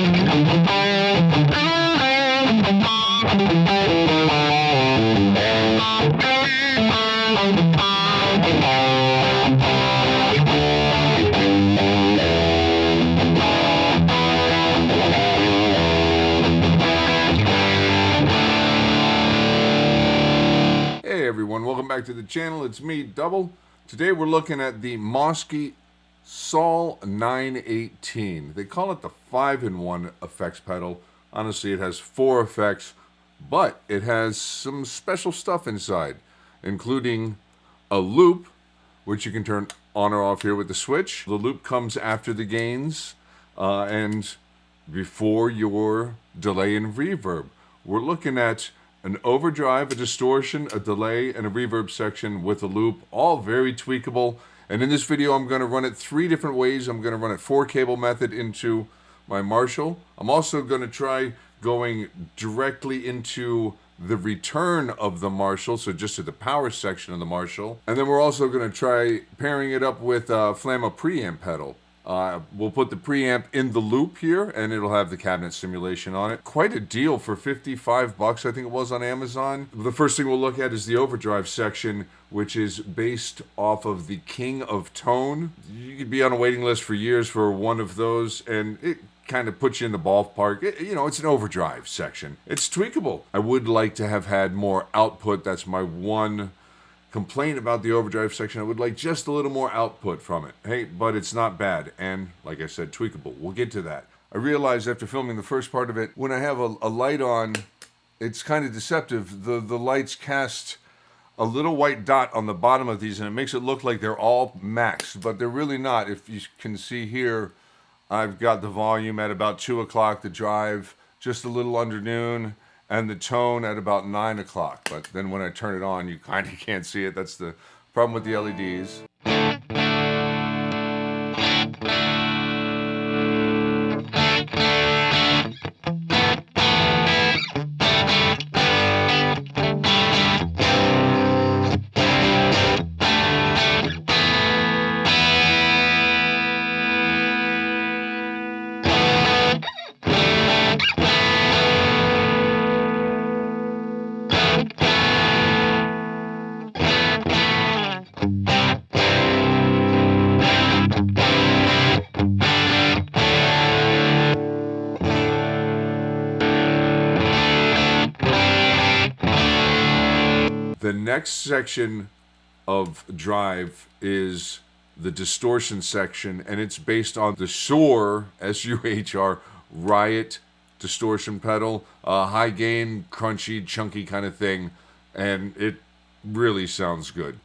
Hey everyone, welcome back to the channel. It's me, Double. Today we're looking at the Mosky Sol918. They call it the 5-in-1 effects pedal. Honestly, it has 4 effects, but it has some special stuff inside, including a loop, which you can turn on or off here with the switch. The loop comes after the gains and before your delay and reverb. We're looking at an overdrive, a distortion, a delay, and a reverb section with a loop, all very tweakable. And in this video, I'm going to run it 3 different ways. I'm going to run it 4-cable method into my Marshall. I'm also going to try going directly into the return of the Marshall, so just to the power section of the Marshall. And then we're also going to try pairing it up with Flamma Preamp Pedal. We'll put the preamp in the loop here, and it'll have the cabinet simulation on it. Quite a deal for 55 bucks, I think it was on Amazon. The first thing we'll look at is the overdrive section, which is based off of the King of Tone. You could be on a waiting list for years for one of those, and it kind of puts you in the ballpark. It's an overdrive section. It's tweakable. I would like to have had more output. That's my one complaint about the overdrive section. I would like just a little more output from it. Hey, but it's not bad, and like I said, tweakable. We'll get to that. I realized after filming the first part of it, when I have a light on, it's kind of deceptive. The lights cast a little white dot on the bottom of these, and it makes it look like they're all maxed, but they're really not. If you can see here, I've got the volume at about 2 o'clock, the drive just a little under noon, and the tone at about 9 o'clock. But then when I turn it on, you kind of can't see it. That's the problem with the LEDs. The next section of drive is the distortion section, and it's based on the Shure, S-U-H-R, Riot distortion pedal. High gain, crunchy, chunky kind of thing, and it really sounds good.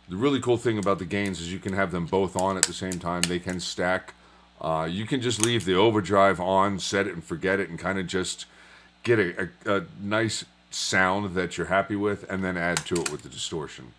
The really cool thing about the gains is you can have them both on at the same time. They can stack. You can just leave the overdrive on, set it and forget it, and kind of just get a nice sound that you're happy with, and then add to it with the distortion.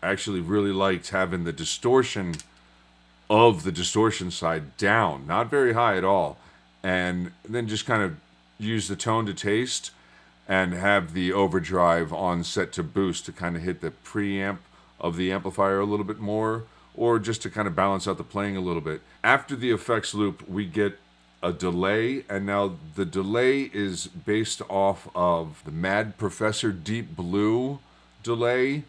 Actually really liked having the distortion of the distortion side down, not very high at all, and then just kind of use the tone to taste and have the overdrive on set to boost to kind of hit the preamp of the amplifier a little bit more, or just to kind of balance out the playing a little bit. After the effects loop, we get a delay, and now the delay is based off of the Mad Professor Deep Blue delay,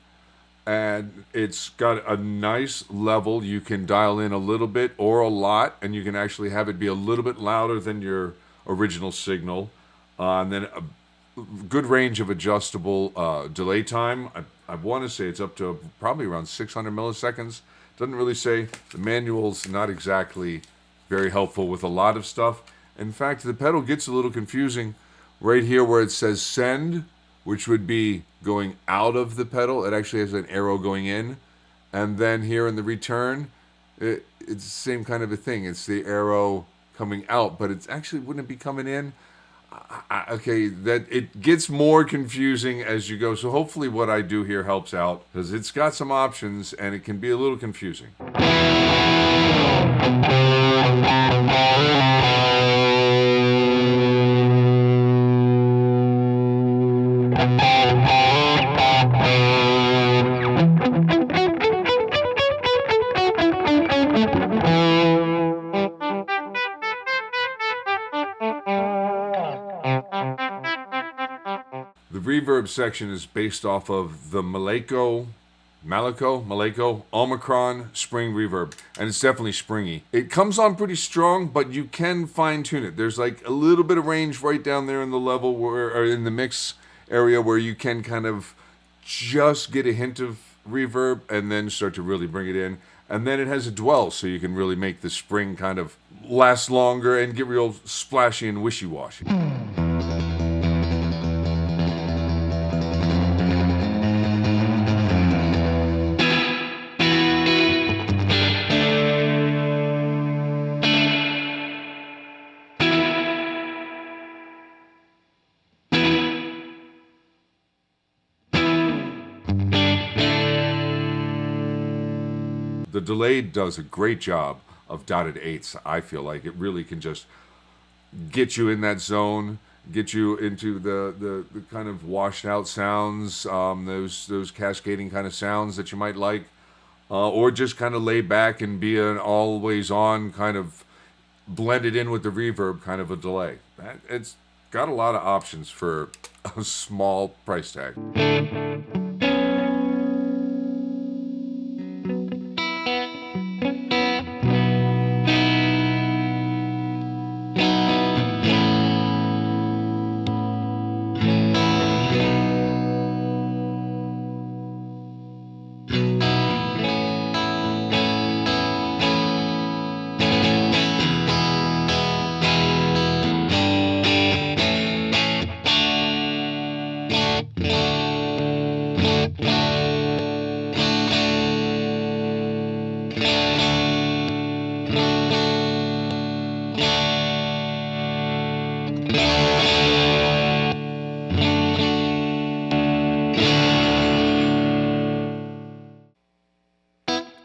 and it's got a nice level. You can dial in a little bit or a lot, and you can actually have it be a little bit louder than your original signal, and then a good range of adjustable delay time. I want to say it's up to probably around 600 milliseconds. Doesn't really say. The manual's not exactly very helpful with a lot of stuff. In fact, the pedal gets a little confusing right here where it says send, which would be going out of the pedal. It actually has an arrow going in. And then here in the return, it's the same kind of a thing. It's the arrow coming out, but it's actually wouldn't it be coming in. Okay, that it gets more confusing as you go. So hopefully what I do here helps out, because it's got some options and it can be a little confusing. The reverb section is based off of the Malaco Omicron spring reverb, and it's definitely springy. It comes on pretty strong, but you can fine tune it. There's like a little bit of range right down there in the level where, or in the mix area, where you can kind of just get a hint of reverb and then start to really bring it in. And then it has a dwell, so you can really make the spring kind of last longer and get real splashy and wishy-washy. The delay does a great job of dotted eighths. I feel like it really can just get you in that zone, get you into the kind of washed out sounds, those cascading kind of sounds that you might like, or just kind of lay back and be an always on kind of blended in with the reverb kind of a delay. It's got a lot of options for a small price tag.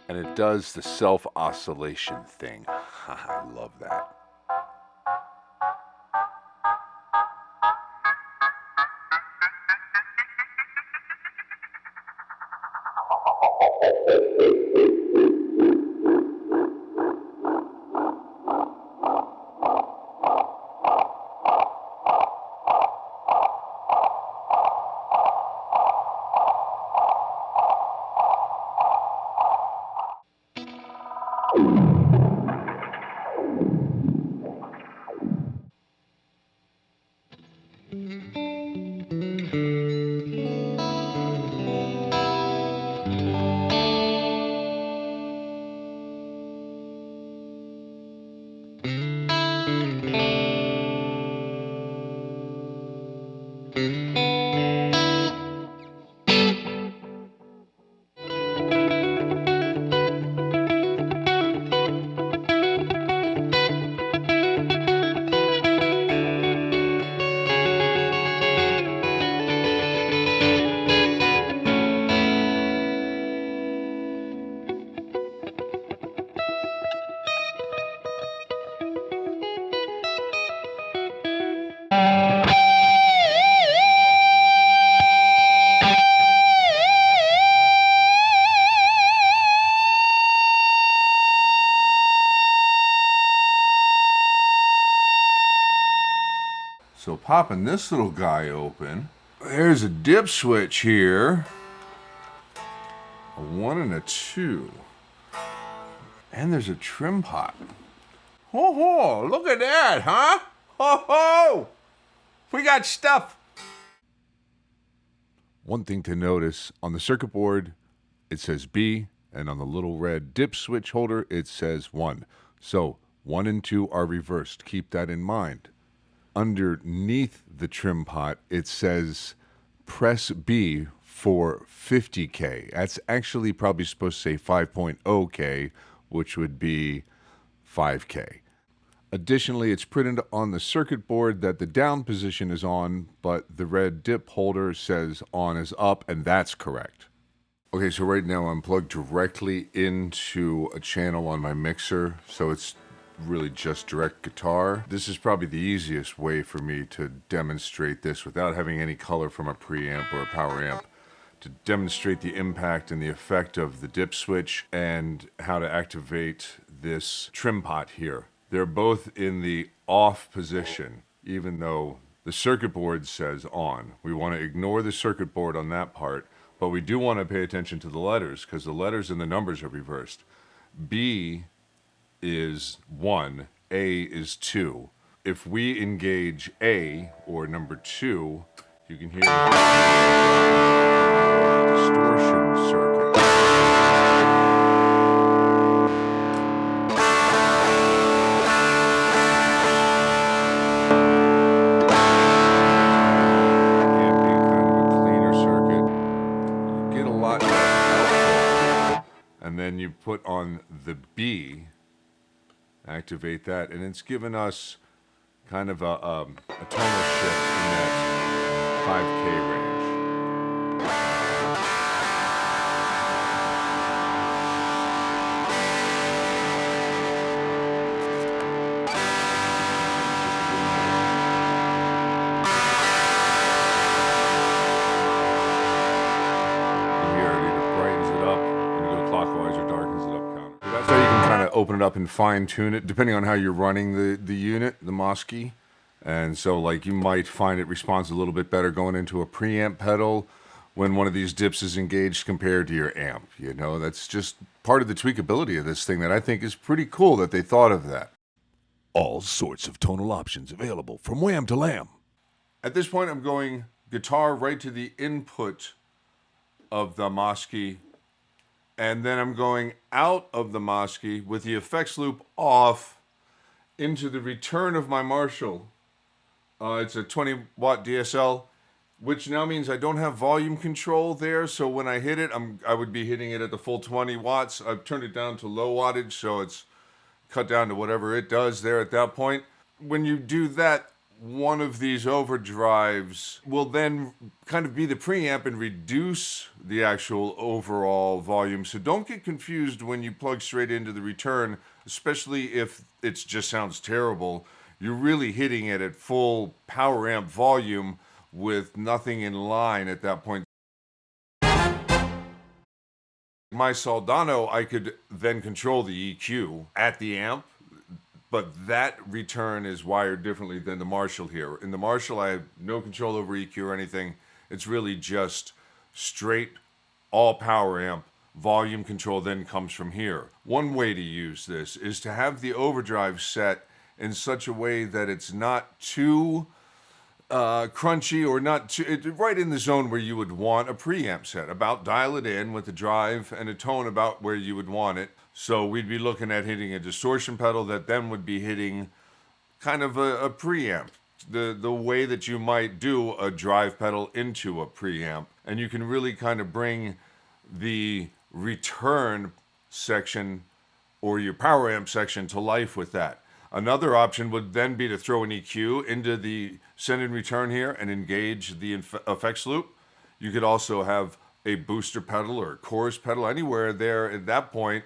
And it does the self-oscillation thing. I love that. popping this little guy open, there's a dip switch here. A 1 and a 2. And there's a trim pot. Ho ho, look at that, huh? Ho ho! We got stuff. One thing to notice, on the circuit board, it says B, and on the little red dip switch holder, it says 1. So 1 and 2 are reversed. Keep that in mind. Underneath the trim pot, it says press B for 50K. That's actually probably supposed to say 5.0K, which would be 5K. Additionally, it's printed on the circuit board that the down position is on, but the red dip holder says on is up, and that's correct. Okay, so right now I'm plugged directly into a channel on my mixer, so it's really just direct guitar. This is probably the easiest way for me to demonstrate this without having any color from a preamp or a power amp, to demonstrate the impact and the effect of the dip switch and how to activate this trim pot here. They're both in the off position, even though the circuit board says on. We want to ignore the circuit board on that part, but we do want to pay attention to the letters because the letters and the numbers are reversed. B is 1, A is 2. If we engage A, or number 2, you can hear the distortion circuit. And then you put on the B, activate that, and it's given us kind of a tonal shift in that 5K range. Open it up and fine tune it depending on how you're running the unit, the Mosky. And so like you might find it responds a little bit better going into a preamp pedal when one of these dips is engaged compared to your amp. You know, that's just part of the tweakability of this thing that I think is pretty cool that they thought of that. All sorts of tonal options available from wham to lamb. At this point I'm going guitar right to the input of the Mosky. And then I'm going out of the Mosky with the effects loop off into the return of my Marshall. It's a 20-watt DSL, which now means I don't have volume control there. So when I hit it, I would be hitting it at the full 20 watts. I've turned it down to low wattage, so it's cut down to whatever it does there at that point. When you do that, one of these overdrives will then kind of be the preamp and reduce the actual overall volume. So don't get confused when you plug straight into the return, especially if it just sounds terrible. You're really hitting it at full power amp volume with nothing in line at that point. My Soldano, I could then control the EQ at the amp, but that return is wired differently than the Marshall here. In the Marshall, I have no control over EQ or anything. It's really just straight all power amp. Volume control then comes from here. One way to use this is to have the overdrive set in such a way that it's not too crunchy or not too, right in the zone where you would want a preamp set. About dial it in with a drive and a tone about where you would want it. So we'd be looking at hitting a distortion pedal that then would be hitting kind of a preamp. The way that you might do a drive pedal into a preamp. And you can really kind of bring the return section or your power amp section to life with that. Another option would then be to throw an EQ into the send and return here and engage the effects loop. You could also have a booster pedal or a chorus pedal anywhere there at that point.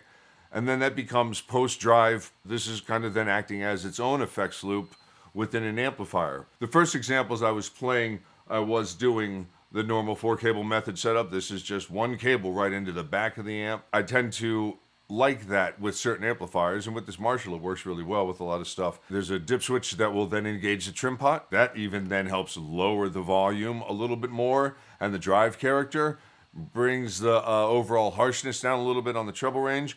And then that becomes post-drive. This is kind of then acting as its own effects loop within an amplifier. The first examples I was playing, I was doing the normal 4-cable method setup. This is just one cable right into the back of the amp. I tend to like that with certain amplifiers, and with this Marshall it works really well with a lot of stuff. There's a dip switch that will then engage the trim pot. That even then helps lower the volume a little bit more, and the drive character brings the overall harshness down a little bit on the treble range.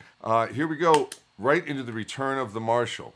Here we go, right into the return of the Marshall.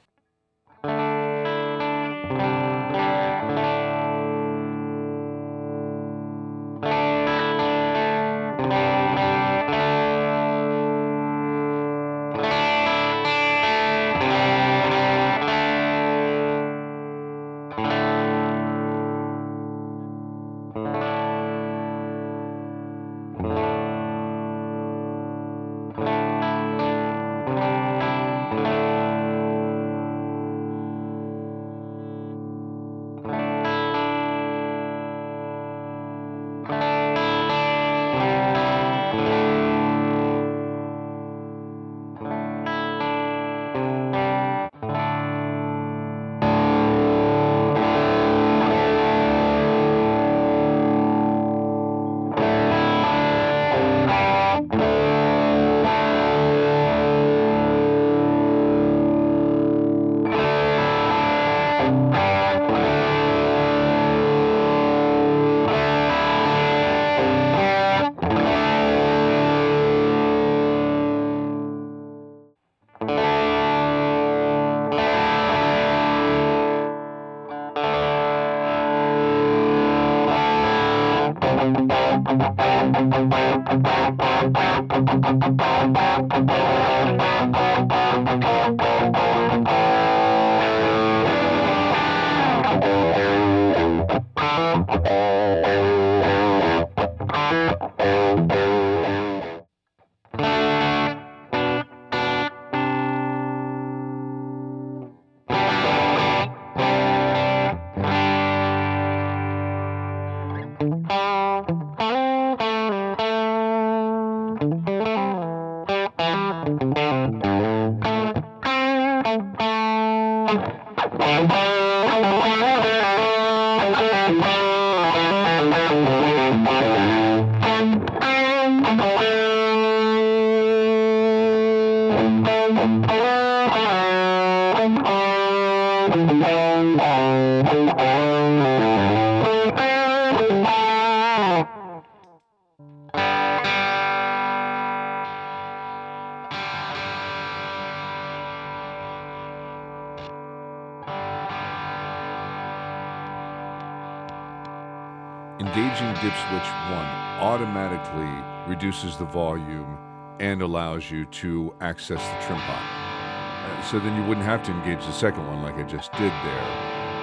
Engaging dip switch 1 automatically reduces the volume and allows you to access the trim pot. So then you wouldn't have to engage the second one like I just did there.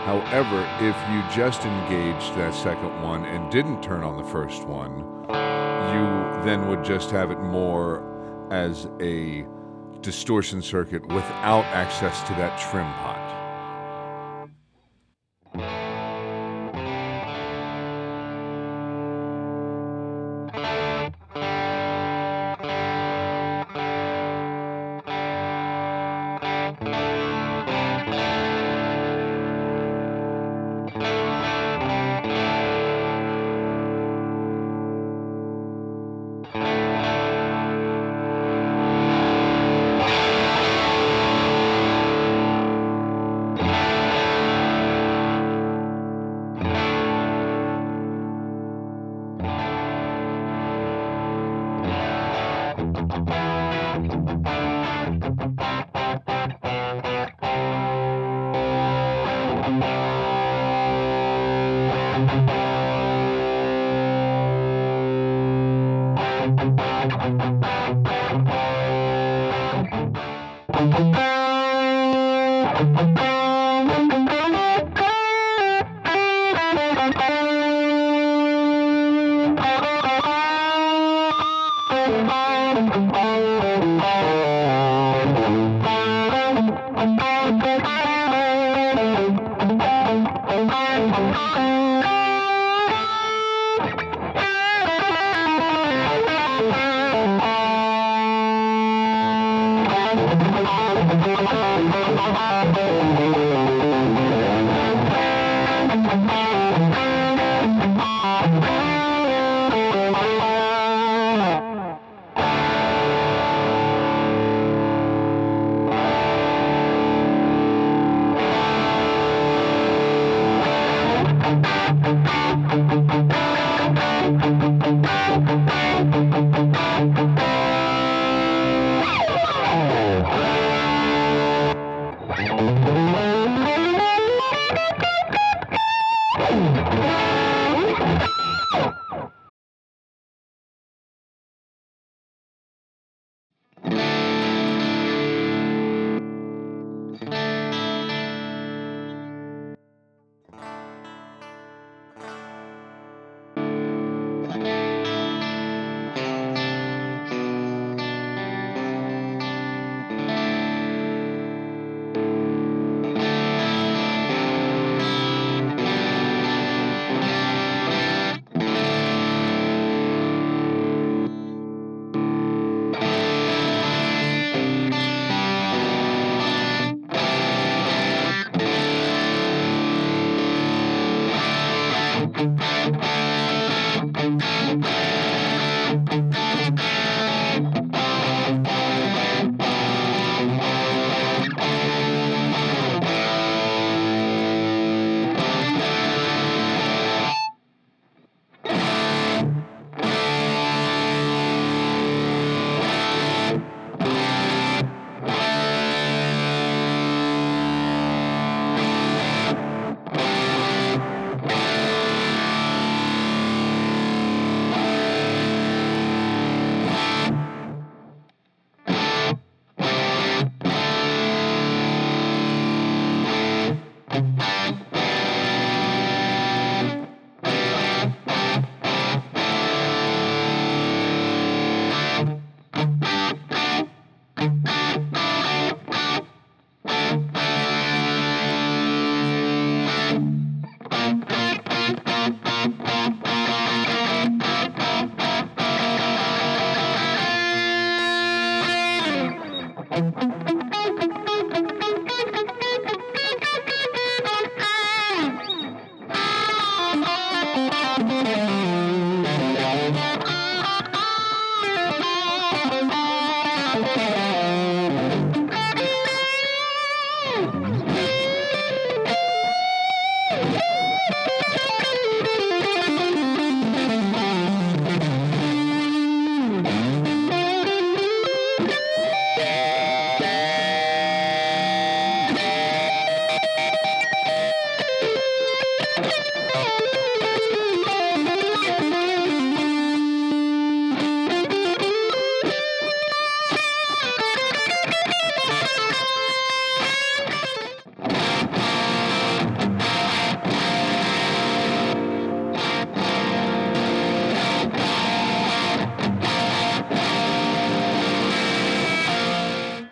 However, if you just engaged that second one and didn't turn on the first one, you then would just have it more as a distortion circuit without access to that trim pot.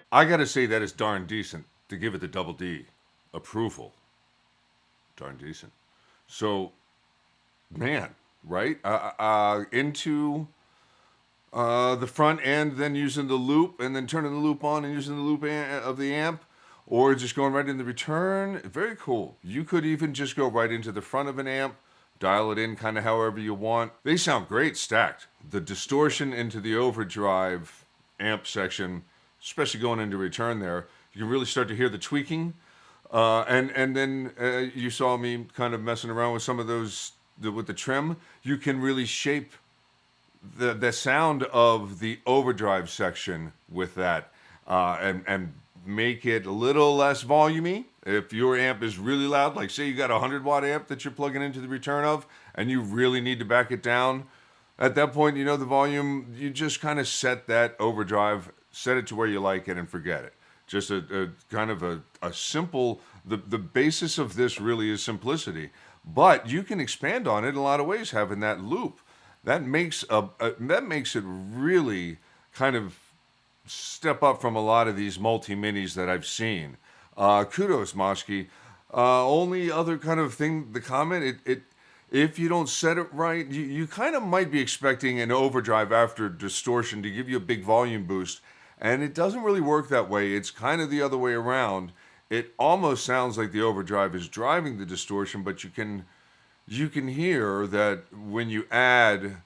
I gotta say that is darn decent to give it the double D approval. Darn decent. So, man, right? Into the front end, then using the loop, and then turning the loop on and using the loop of the amp, or just going right in the return. Very cool. You could even just go right into the front of an amp, dial it in kind of however you want. They sound great stacked. The distortion into the overdrive amp section, especially going into return there, you can really start to hear the tweaking. And then you saw me kind of messing around with some of those with the trim. You can really shape the sound of the overdrive section with that, and make it a little less volumey. If your amp is really loud, like say you got a 100-watt amp that you're plugging into the return of, and you really need to back it down, at that point, you know, the volume, you just kind of set that overdrive, set it to where you like it, and forget it. Just a kind of a simple, the basis of this really is simplicity. But you can expand on it in a lot of ways, having that loop. That makes it really kind of step up from a lot of these multi-minis that I've seen. Kudos, Mosky. Only other kind of thing, the comment, if you don't set it right, you kind of might be expecting an overdrive after distortion to give you a big volume boost. And it doesn't really work that way. It's kind of the other way around. It almost sounds like the overdrive is driving the distortion, but you can hear that when you add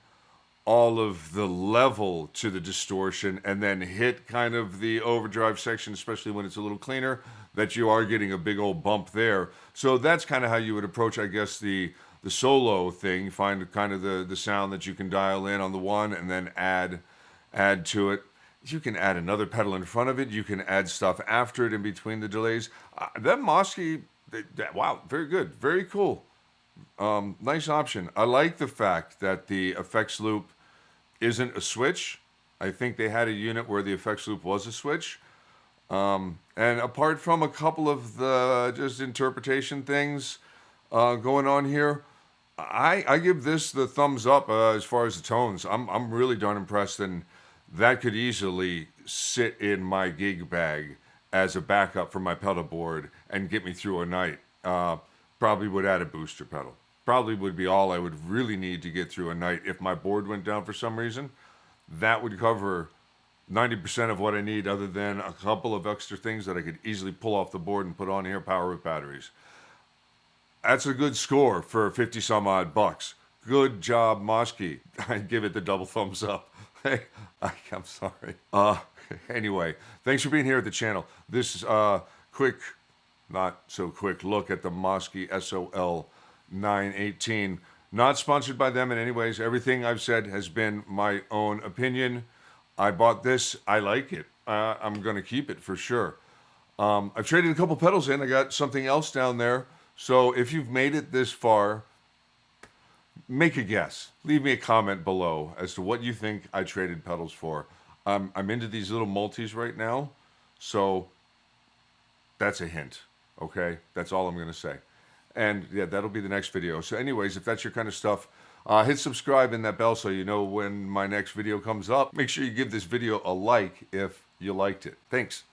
all of the level to the distortion and then hit kind of the overdrive section, especially when it's a little cleaner, that you are getting a big old bump there. So that's kind of how you would approach, I guess, the solo thing. Find kind of the sound that you can dial in on the one and then add to it. You can add another pedal in front of it. You can add stuff after it in between the delays. That Mosky, wow, very good, very cool. Nice option. I like the fact that the effects loop isn't a switch. I think they had a unit where the effects loop was a switch. And apart from a couple of the just interpretation things going on here, I give this the thumbs up as far as the tones. I'm really darn impressed, and that could easily sit in my gig bag as a backup for my pedal board and get me through a night. Probably would add a booster pedal. Probably would be all I would really need to get through a night. If my board went down for some reason, that would cover 90% of what I need, other than a couple of extra things that I could easily pull off the board and put on here, power with batteries. That's a good score for 50 some odd bucks. Good job, Mosky. I give it the double thumbs up. Hey, I'm sorry. Anyway, thanks for being here at the channel. This quick, not so quick look at the Mosky SOL918. Not sponsored by them in any ways. Everything I've said has been my own opinion. I bought this. I like it. I'm going to keep it for sure. I've traded a couple pedals in. I got something else down there. So if you've made it this far, make a guess. Leave me a comment below as to what you think I traded pedals for. I'm into these little multis right now, so that's a hint, okay? That's all I'm going to say. And yeah, that'll be the next video. So anyways, if that's your kind of stuff, hit subscribe and that bell so you know when my next video comes up. Make sure you give this video a like if you liked it. Thanks.